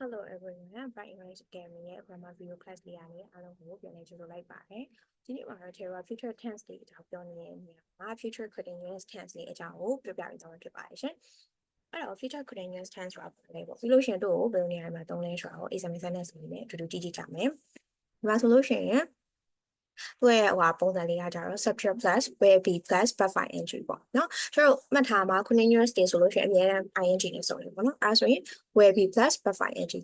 Hello everyone, Bright English Academy ရဲ့ grammar video class လေးကနေအားလုံးကိုပြန်လည်ကြိုဆိုလိုက်ပါတယ်။ဒီနေ့မှာတော့ Terra future tense တွေအကြောင်းပြောနေတဲ့နေရာမှာ future continuous tense တွေအကြောင်းကိုပြောပြပေးသွားမှာဖြစ်ပါတယ်ရှင်။အဲ့တော့ future continuous tense ဆိုတာဘာလဲပေါ့။ပြီးလို့ရှိရင်တို့ဘယ်လိုနေရာမှာသုံးလဲဆိုတာကို exam sentence လေးနဲ့အတူတူကြည့်ကြမယ်။ဒီမှာဆိုလို့ရှိရင်သူ့ရဲ့ပုံစံလေးကကြတော့ subject plus will be plus verb ing ပေါ့နော်ကျွန်တော်မှတ်ထားမှာ continuous တွေဆိုလို့ရှိရင်အများအား ing နဲ့ဆိုတယ်ပေါ့နော်အဲဒါဆိုရင် will be plus verb ing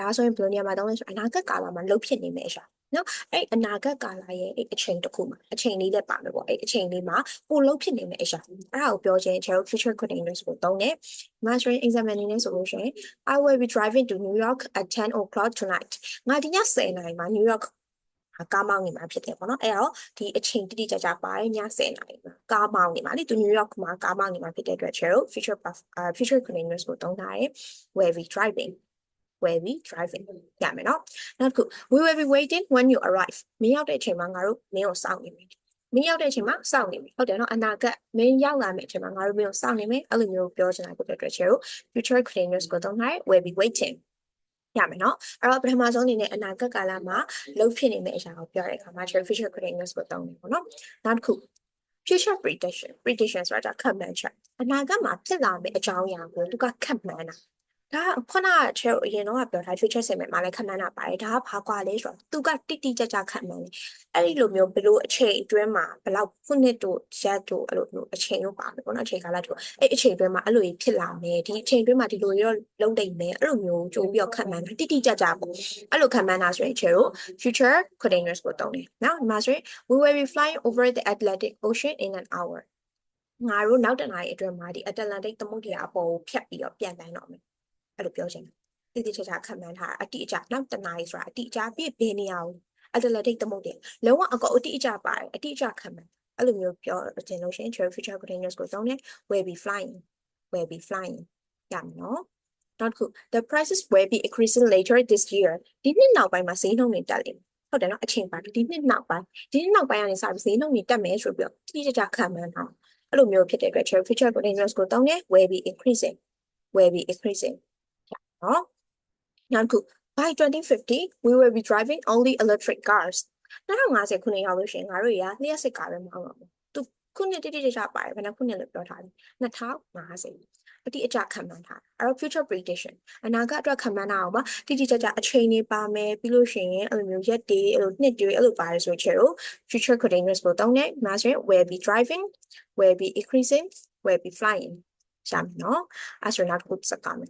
ဒါဆိုရင်ဘယ်လိုနေရာမှာသုံးလဲဆိုအနာဂတ်ကာလမှာလုပ်ဖြစ်နေမယ်ရှာနော်အဲ့အနာဂတ်ကာလရဲ့အဲ့အချိန်တစ်ခုမှာအချိန်လေးလည်းပါမယ်ပေါ့အဲ့အချိန်လေးမှာပိုလုပ်ဖြစ်နေမယ်အရှာအဲ့ဒါကိုပြောခြင်းကျွန်တော် future continuous ကိုသုံးတယ်ဒီမှာဆိုရင် exam အနေနဲ့ဆိုလို့ရှိရင် I will be driving to New York at 10 o'clock tonight ငါဒီည10 နာရီမှာ New York ကားမောင်းနေမှာဖြစ်တယ်ပေါ့နော်အဲ့တော့ဒီအချိန်တိတိကျကျပါတယ်ည10နာရီမှာကားမောင်းနေမှာလေသူ New York မှာကားမောင်းနေမှာဖြစ်တဲ့အတွက်ကျွန်တော် future continuous ကိုသုံးထားတယ် will be driving ရမယ်နော်နောက်တစ်ခု we will be waiting when you arrive မင်းရောက်တဲ့အချိန်မှာငါတို့မင်းကိုစောင့်နေမယ်မင်းရောက်တဲ့အချိန်မှာစောင့်နေမယ်ဟုတ်တယ်နော်အနာဂတ်မင်းရောက်လာမယ့်အချိန်မှာငါတို့မင်းကိုစောင့်နေမယ်အဲ့လိုမျိုးပြောချင်တာဖြစ်တဲ့အတွက်ကျွန်တော် future continuous ကိုသုံးထားတယ် will be waiting ရမယ်နော်အဲ့တော့ပထမဆုံးအနေနဲ့အနာဂတ်ကာလမှာလုပ်ဖြစ်နေမယ့်အရာကိုပြောတဲ့အခါမှာ future continuous ကိုသုံးတယ်ပေါ့နော်နောက်တစ်ခု future prediction ဆိုတာခန့်မှန်းချက်အနာဂတ်မှာဖြစ်လာမယ့်အကြောင်းအရာကိုသူကခန့်မှန်းတာဒါခုနကကျွန်တော်အရင်တော့ပြောထား future statement မှာလည်းခန့်မှန်းတာပါတယ်ဒါကဘာကွာလဲဆိုတော့သူကတိတိကျကျခန့်မှန်းတယ်အဲ့ဒီလိုမျိုးဘယ်လိုအချိန်အတွင်းမှာဘယ်လောက်ခုနှစ်တို့ရက်တို့အဲ့လိုမျိုးအချိန်တို့ပါမယ်ပေါ့နော်အချိန်ကာလတို့အဲ့အချိန်အတွင်းမှာအဲ့လိုကြီးဖြစ်လာမယ်ဒီအချိန်အတွင်းမှာဒီလိုရောလုံးတိမ်မယ်အဲ့လိုမျိုးကြိုးပြီးတော့ခန့်မှန်းတာတိတိကျကျပေါ့အဲ့လိုခန့်မှန်းတာဆိုရင်ကျွန်တော် future continuous ကိုသုံးတယ်နော်ဒီမှာဆိုရင် we will be flying over the Atlantic Ocean in an hour ငါတို့နောက်တစ်နာရီအတွင်းမှာဒီ Atlantic သမုဒ္ဒရာအပေါ်ကိုဖြတ်ပြီးတော့ပြန်တိုင်းတော့မယ်အဲ့လိုပြောချင်တယ်တိတိကျကျခန့်မှန်းထားအတိအကျနောက်တနားရီဆိုတာအတိအကျပြည့်ဘယ်နေရာကိုအတလက်တိတ်သမုတ်တယ်လုံးဝအကောအတိအကျပါတယ်အတိအကျခန့်မှန်းအဲ့လိုမျိုးပြောချင်လို့ရှိရင် future continuous ကိုသုံးတယ် will be flying ရမယ်နော်နောက်တစ်ခု the prices will be increasing later this year ဒီနှစ်နောက်ပိုင်းမှာဈေးနှုန်းတွေတက်လိမ့်မယ်ဟုတ်တယ်နော်အချိန်ပါဒီနှစ်နောက်ပိုင်းကနေစပြီးဈေးနှုန်းတွေတက်မယ်ဆိုပြီးတော့တိတိကျကျခန့်မှန်းထားအဲ့လိုမျိုးဖြစ်တဲ့အတွက် future continuous ကိုသုံးတယ် will be increasing နော်နောက်တစ်ခု by 2050 we will be driving only electric cars 2050ခုနှစ်ရောက်လို့ရှိရင်ငါတို့ရလျှက်စစ်ကားပဲမောင်းတော့မယ်သူခုနှစ်တိတိကျကျပါတယ်ဘယ်နှခုနှစ်လို့ပြောထားလဲ2050အတိအကျခန့်မှန်းထားအဲ့တော့ future prediction အနာဂတ်အတွက်ခန့်မှန်းတာအောင်ပါတိတိကျကျအချိန်တွေပါမယ်ပြီးလို့ရှိရင်အဲ့လိုမျိုးရက်တွေအဲ့လိုနှစ်တွေအဲ့လိုပါတယ်ဆိုချေတော့ future continuous ကိုတောင်းတယ်မှာဆိုရင် will be driving will be increasing will be flying ရှာမယ်နော်အဲ့ဆိုနောက်တစ်ခုဆက်သွားမယ်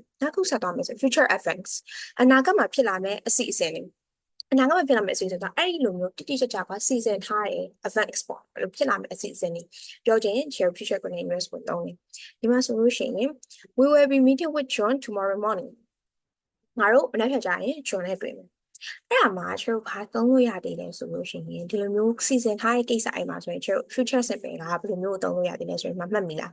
ဆို future events အနာဂတ်မှာဖြစ်လာမယ့်အစီအစဉ်တွေအနာဂတ်မှာဖြစ်လာမယ့်အစီအစဉ်ကအဲ့ဒီလိုမျိုးတိတိကျကျပါစီစဉ်ထားတဲ့ events ပေါ့အဲ့လိုဖြစ်လာမယ့်အစီအစဉ်တွေပြောချင် future continuous ကိုသုံးတယ်ဒီမှာဆိုလို့ရှိရင် we will be meeting with John tomorrow morning ငါတို့မနေ့ကကြာရင် John နဲ့တွေ့မယ်အဲ့ဒါမှာကျွန်တော်ဘာသုံးလို့ရသေးလဲဆိုလို့ရှိရင်ဒီလိုမျိုးစီစဉ်ထားတဲ့ကိစ္စအိမ်မှာဆိုရင်ကျွန်တော် future simple ကဘယ်လိုမျိုးသုံးလို့ရသေးလဲဆိုရင်မှတ်မိလား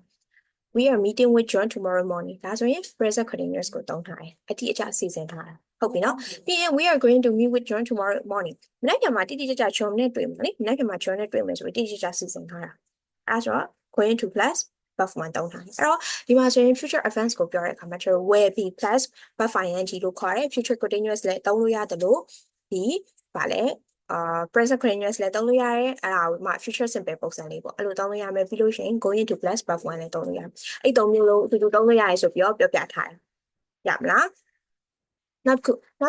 We are meeting with John tomorrow morning ဒါဆိုရင် present continuous ကိုသုံးထားတယ်အတိအကျစီစဉ်ထားတာဟုတ်ပြီနော်ပြီးရင် we are going to meet with John tomorrow morning မနေ့ကမှတိတိကျကျ John နဲ့တွေ့မှာလေမနေ့ကမှ John နဲ့တွေ့မယ်ဆိုပြီးတိတိကျကျစီစဉ်ထားတာအဲဆိုတော့ going to plus verb 1သုံးထားတယ်အဲ့တော့ဒီမှာဆိုရင် future events ကိုပြောတဲ့အခါမှာကျွန်တော် will be plus verb ing လို့ခေါ်တယ် future continuous လည်းသုံးလို့ရတယ်လို့ဒီဗာလဲpresent continuous လည်းသုံးလို့ရတယ်အဲ့ဒါမှ future simple ပုံစံလေးပေါ့အဲ့လိုသုံးလို့ရမယ်ပြီးလို့ရှိရင် going to plus verb 1လည်းသုံးလို့ရတယ်အဲ့သုံးမျိုးလုံးအတူတူသုံးလို့ရတယ်ဆိုပြီးတော့ပြောပြထားတယ်ရမလားနောက်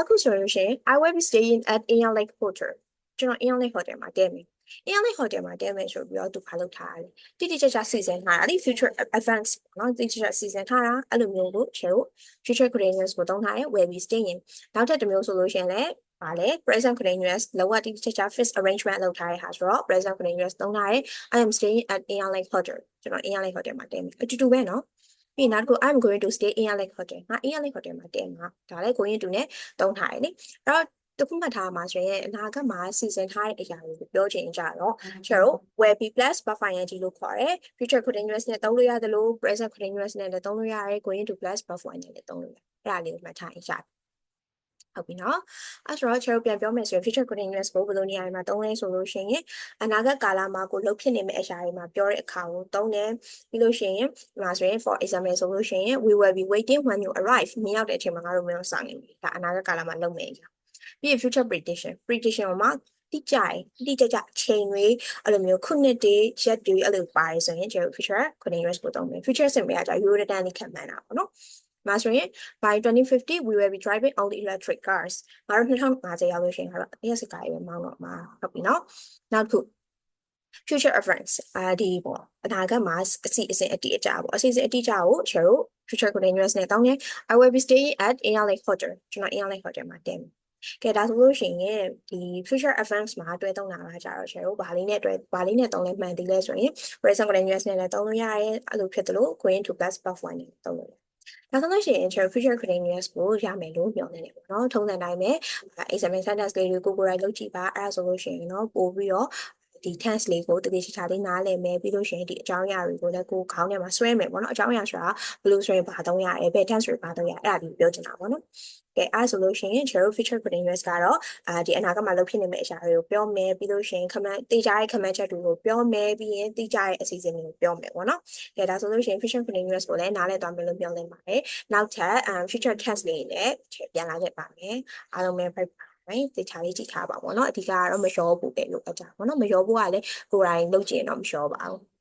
ခုဆိုလို့ရှိရင် I will be staying at Aeon Lake Hotel ကျွန်တော် Aeon Lake Hotel မှာတည်းမယ် Aeon Lake Hotel မှာတည်းမယ်ဆိုပြီးတော့သူဖားလုပ်ထားတယ်တိတိကျကျစီစဉ်ထားတာလေ future events နော်တိတိကျကျစီစဉ်ထားတာအဲ့လိုမျိုးလို့ကျွန်တော် future continuous ကိုသုံးထားတယ် will be staying နောက်ထပ်တစ်မျိုးဆိုလို့ရှိရင်လည်းပါလေ present continuous လောကတိတိကျကျ fixed arrangement လုပ်ထားတဲ့ဟာဆိုတော့ present continuous သုံးထားတယ် I am staying at Aeon Lake Hotel ကျွန်တော် Aeon Lake Hotel မှာတည်းမယ်အတူတူပဲနော်ပြီးနောက်တစ်ခု I'm going to stay in Aeon Lake Hotel ငါ Aeon Lake Hotel မှာတည်းမှာဒါလည်း going to နဲ့သုံးထားတယ်လေအဲ့တော့တခုမှတ်ထားမှာဆိုရင်အနာဂတ်မှာစီစဉ်ထားတဲ့အရာတွေကိုပြောချင်ကြတော့ကျွန်တော် will be plus verb ing လို့ခေါ်တယ် future continuous နဲ့သုံးလို့ရတယ်လို့ present continuous နဲ့လည်းသုံးလို့ရတယ် going to plus verb 1နဲ့လည်းသုံးလို့ရတယ်အဲ့ဒါလေးကိုမှတ်ထားရင်ရတယ် ဟုတ်ပြီနော်အဲ့ဆိုတော့ကျွန်တော်ပြန်ပြောမယ်ဆိုရင် future continuous ကိုဘယ်လိုနေရာတွေမှာသုံးလဲဆိုလို့ရှိရင်အနာဂတ်ကာလမှာကိုလှုပ်ဖြစ်နေမယ့်အရာတွေမှာပြောတဲ့အခါကိုသုံးတယ်ပြီးလို့ရှိရင်ဒီမှာဆိုရင် for example ဆိုလို့ရှိရင် we will be waiting when you arrive မင်းရောက်တဲ့အချိန်မှာငါတို့မင်းတို့စောင့်နေပြီဒါအနာဂတ်ကာလမှာလုပ်မယ်အရာပြီးရင် future prediction မှာတိကျကြအချိန်တွေအဲ့လိုမျိုးခုနှစ်တွေရက်တွေအဲ့လိုပါတယ်ဆိုရင်ကျွန်တော် future continuous ကိုသုံးမယ် future စင်မြာကြာ Euro တန်းလေးခံမှန်းတာပေါ့နော်မှာဆိုရင် by 2050 we will be driving all the electric cars ငါတို့2050ရောက်လို့ရှိရင်ငါတို့အရက်စကားတွေမောင်းတော့မှာဟုတ်ပြီနော်နောက်တစ်ခု future reference ဒီပေါ့အနာဂတ်မှာအစီအစဉ်အတိအကျပေါ့အစီအစဉ်အတိအကျကိုကျွန်တော် future continuous နဲ့တောင်းရင် I will be staying at Air Lake Hotel ကျွန်တော် Air Lake Hotel မှာတင်ကဲဒါဆိုလို့ရှိရင်ဒီ future advance မှာတွဲသုံးတာကကြတော့ကျွန်တော်ဘာလေးနဲ့သုံးလဲမှန်သေးလဲဆိုရင် present continuous နဲ့လည်းသုံးလို့ရတယ်အဲ့လိုဖြစ်တယ်လို့ going to plus buff 1နဲ့သုံးလို့ဒါဆိုလို့ရှိရင်ကျွန်တော် future continuous ကိုရမယ်လို့ပြောနေတယ်ပေါ့နော်ထုံးစံတိုင်းပဲ exam sentence လေးတွေကိုယ်လုပ်ကြည့်ပါအဲ့ဒါဆိုလို့ရှိရင်တော့ပို့ပြီးတော့ဒီ tense လေးကိုတတိချာလေးနားလည်မယ်ပြီးလို့ရှိရင်ဒီအကြောင်းအရာတွေကိုလည်းကိုယ်ခေါင်းထဲမှာဆွဲမယ်ပေါ့နော်အကြောင်းအရာဆိုတာဘယ်လိုဆိုရင်ဘာသုံးရလဲဘယ် tense တွေဘာသုံးရအဲ့ဒါဒီပြောချင်တာပေါ့နော်ကဲအဲ့ဆိုလို့ရှိရင်ကျွန်တော် future continuous ကတော့ဒီအနာဂတ်မှာလုပ်ဖြစ်နေမယ့်အရာတွေကိုပြောမယ်ပြီးလို့ရှိရင်တေးကြရဲ့ comment ချက်တွေကိုပြောမယ်ပြီးရင်တေးကြရဲ့အစီအစဉ်တွေကိုပြောမယ်ပေါ့နော်ကဲဒါဆိုလို့ရှိရင် future continuous ကိုလည်းနားလည်သွားမယ်လို့ပြောနေပါတယ်နောက်ထပ် future tense လေးနဲ့ပြန်လာခဲ့ပါမယ်အားလုံးပဲဖိတ်ပါတယ်တေချာလေးကြည့်ထားပါပေါ့နော်အဓိကကတော့မလျှောဘူးပဲလို့အကြပါပေါ့နော်မလျှောဘူးကလည်းကိုယ်တိုင်လုပ်ကြည့်ရင်တော့မလျှောပါဘူး